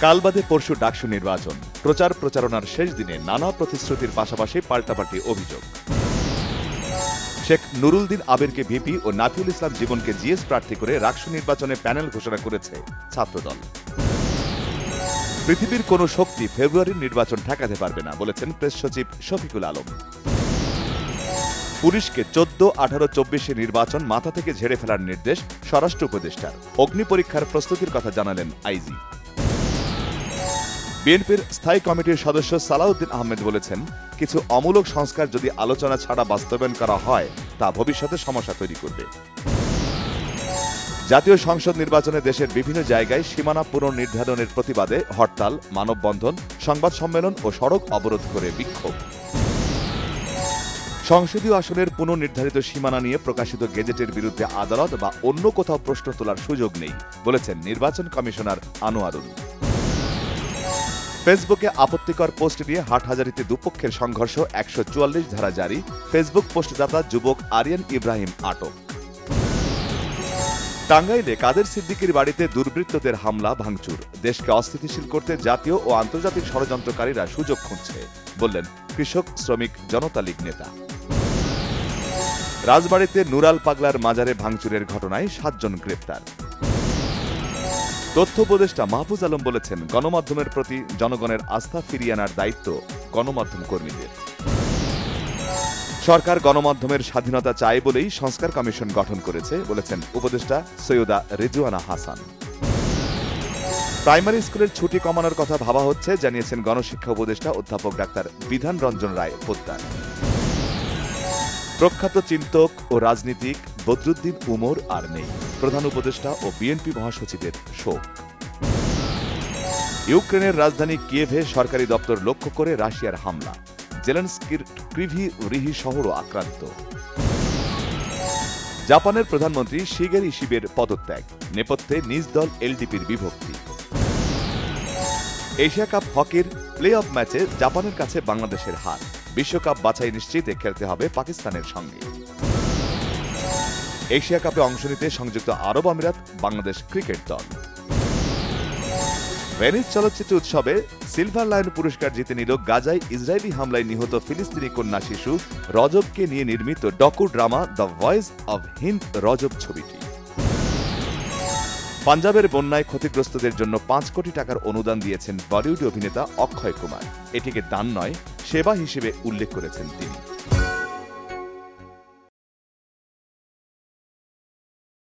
কাল বাদে পরশু ডাকসু নির্বাচন। প্রচারণার শেষ দিনে নানা প্রতিশ্রুতির পাশাপাশি পাল্টাপাল্টি অভিযোগ। শেখ নুরুলদিন আবিরকে ভিপি ও নাফিউল ইসলাম জীবনকে জিএস প্রার্থী করে ডাকসু নির্বাচনে প্যানেল ঘোষণা করেছে ছাত্রদল। পৃথিবীর কোনো শক্তি ফেব্রুয়ারির নির্বাচন ঠেকাতে পারবে না বলেছেন প্রেস সচিব শফিকুল আলম। পুলিশকে 14-18-24 নির্বাচন মাথা থেকে ঝেড়ে ফেলার নির্দেশ স্বরাষ্ট্র উপদেষ্টার। অগ্নি পরীক্ষার প্রস্তুতির কথা জানালেন আইজি। বিএনপির স্থায়ী কমিটির সদস্য সালাউদ্দিন আহমেদ বলেছেন, কিছু অমূলক সংস্কার যদি আলোচনা ছাড়া বাস্তবায়ন করা হয় তা ভবিষ্যতে সমস্যা তৈরি করবে। জাতীয় সংসদ নির্বাচনে দেশের বিভিন্ন জায়গায় সীমানা পুনর্নির্ধারণের প্রতিবাদে হরতাল, মানববন্ধন, সংবাদ সম্মেলন ও সড়ক অবরোধ করে বিক্ষোভ। সংসদীয় আসনের পুনর্নির্ধারিত সীমানা নিয়ে প্রকাশিত গেজেটের বিরুদ্ধে আদালত বা অন্য কোথাও প্রশ্ন তোলার সুযোগ নেই বলেছেন নির্বাচন কমিশনার আনোয়ারুল। ফেসবুকে আপত্তিকর পোস্ট নিয়ে হাটহাজারীতে দুপক্ষের সংঘর্ষ, 144 ধারা জারি। ফেসবুক পোস্টদাতা যুবক আরিয়ান ইব্রাহিম আটক। টাঙ্গাইলে কাদের সিদ্দিকীর বাড়িতে দুর্বৃত্তদের হামলা, ভাঙচুর। দেশকে অস্থিতিশীল করতে জাতীয় ও আন্তর্জাতিক ষড়যন্ত্রকারীরা সুযোগ খুঁজছে বললেন কৃষক শ্রমিক জনতা লীগ নেতা। রাজবাড়ীতে নুরাল পাগলার মাজারে ভাঙচুরের ঘটনায় 7 জন গ্রেপ্তার। তথ্য উপদেষ্টা মাহফুজ আলম বলেছেন, গণমাধ্যমের প্রতি জনগণের আস্থা ফিরিয়ে আনার দায়িত্ব গণমাধ্যম কর্মীদের। সরকার গণমাধ্যমের স্বাধীনতা চায় বলেই সংস্কার কমিশন গঠন করেছে বলেছেন উপদেষ্টা সৈয়দা রেজওয়ানা হাসান। প্রাইমারি স্কুলের ছুটি কমানোর কথা ভাবা হচ্ছে জানিয়েছেন গণশিক্ষা উপদেষ্টা অধ্যাপক ডাক্তার বিধান রঞ্জন রায় পোদ্দার। প্রখ্যাত চিন্তক ও রাজনীতিক বদরুদ্দিন উমর আর নেই, প্রধান উপদেষ্টা ও বিএনপি মহাসচিবের শোক। ইউক্রেনের রাজধানী কিয়েভে সরকারি দপ্তর লক্ষ্য করে রাশিয়ার হামলা। জেলেনস্কির ক্রিভি রিহি শহরও আক্রান্ত। জাপানের প্রধানমন্ত্রী শিগের ইশিবের পদত্যাগ, নেপথ্যে নিজ দল এলডিপির বিভক্তি। এশিয়া কাপ হকির প্লে অফ ম্যাচে জাপানের কাছে বাংলাদেশের হার। বিশ্বকাপ বাছাই নিশ্চিতে খেলতে হবে পাকিস্তানের সঙ্গে। এশিয়া কাপে অংশ নিতে সংযুক্ত আরব আমিরাত বাংলাদেশ ক্রিকেট দল। ভেনিস চলচ্চিত্র উৎসবে সিলভার লায়ন পুরস্কার জিতে নিল গাজায় ইসরায়েলি হামলায় নিহত ফিলিস্তিনি কন্যা শিশু রজবকে নিয়ে নির্মিত docu drama the voice of Hind Rajab ছবিটি। পাঞ্জাবের বন্যায় ক্ষতিগ্রস্তদের জন্য 5 কোটি টাকার অনুদান দিয়েছেন বলিউড অভিনেতা অক্ষয় কুমার। এটিকে দান নয়, সেবা হিসেবে উল্লেখ করেছেন তিনি।